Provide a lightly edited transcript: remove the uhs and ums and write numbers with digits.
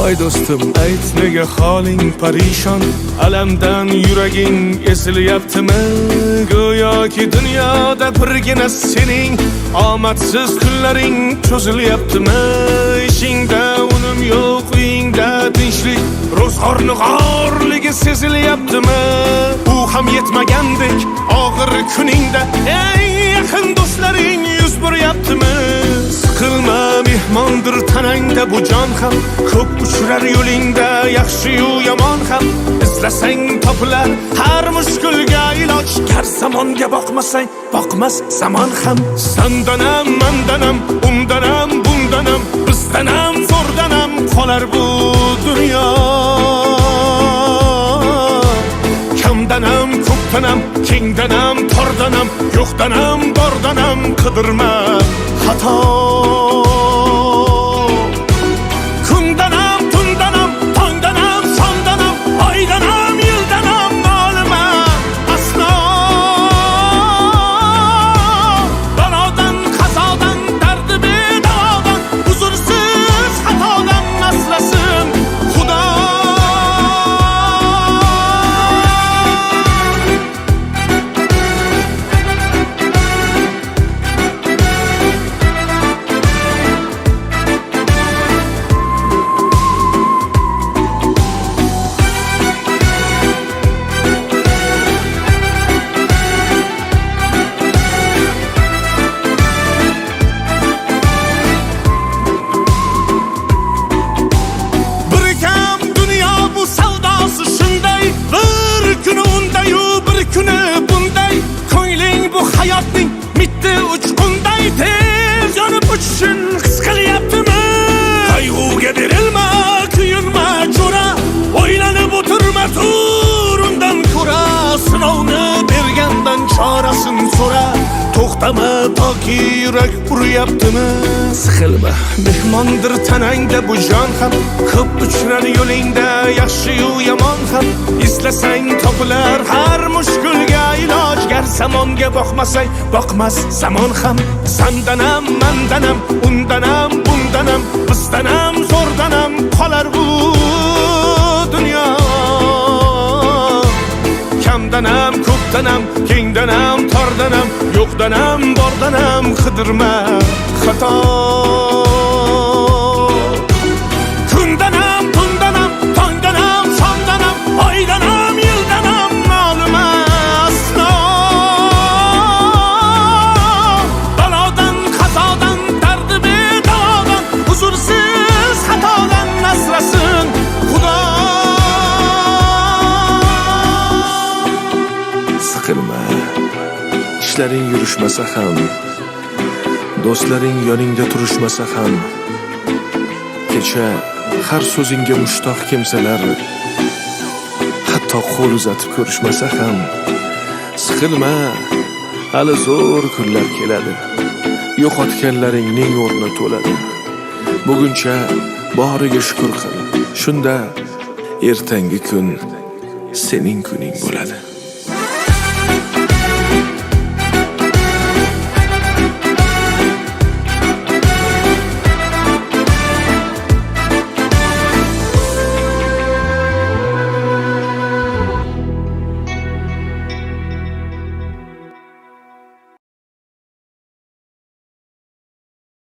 Ay do'stim, ayt nega holing parishon, alamdan yuraging esilyaptimi? Go'yoki dunyoda birgina sening omadsiz kunlaring cho'zilyaptimi? Ishingda unum yo'q, uyingda tinchlik, ro'zg'orni g'orligi sezilyaptimi? U ham yetmagandek og'ir kuningda eng yaqin do'stlaring yuz buryaptimi? Siqilma, mehmondir tanangda bu jon ham, ko'p uchrar yo'lingda yaxshi-yu yomon ham. Izlasang topilar har mushkulga iloj, gar zamonga boqmasang boqmas zamon ham. Sandanam, mandanam, undanam, bundanam, bizdanam, zo'rdanam qolar bu dunyo. Kamdanam, ko'pdanam, kengdanam, tordanam, yo'qdanam, bordanam, qidirma xato. Kundanam, tundanam, tongdanam, sondanam, oydanam, yildanam nolima aslo. Balodan, qazodan, dardi bedavodan, huzursiz xatodan asrasin Xudo. Hayotning mitti uchqunday tez yonib uchishun his qilyaptimi? Qayg'uga berilma, kuyinma jo'ra, o'ylanib o'tirma, tur undan ko'ra. Sinovni bergandan chorasin so'ra, to'xtama toki yurak uryaptimi? Siqilma, mehmondir tanangda bu jon ham, ko'p uchrar yo'lingda yaxshi-yu yomon ham. Izlasang topilar har mushkulga iloj, gar zamonga boqmasang boqmas zamon ham. Sandanam, mandanam, undanam, bundanam, bizdanam, zo'rdanam qolar bu dunyo. Kamdanam, ko'pdanam, kengdanam, tordanam, yo'qdanam, bordanam, qidirma xato. Kundanam, tundanam, tongdanam, sondanam, oydanam, yildanam nolima aslo. Balodan, qazodan, dardi bedavodan, huzursiz xatodan asrasin Xudo. Siqilma, ishlaring yurishmasa ham, do'stlaring yoningda turishmasa ham, kecha har so'zingga mushtoq kimsalar hatto qo'l uzatib ko'rishmasa ham. Siqilma, hali zo'r kunlar keladi, yo'qotganlaringning o'rni to'ladi. Buguncha boriga shukr qil, shunda ertangi kun sening kuning bo'ladi.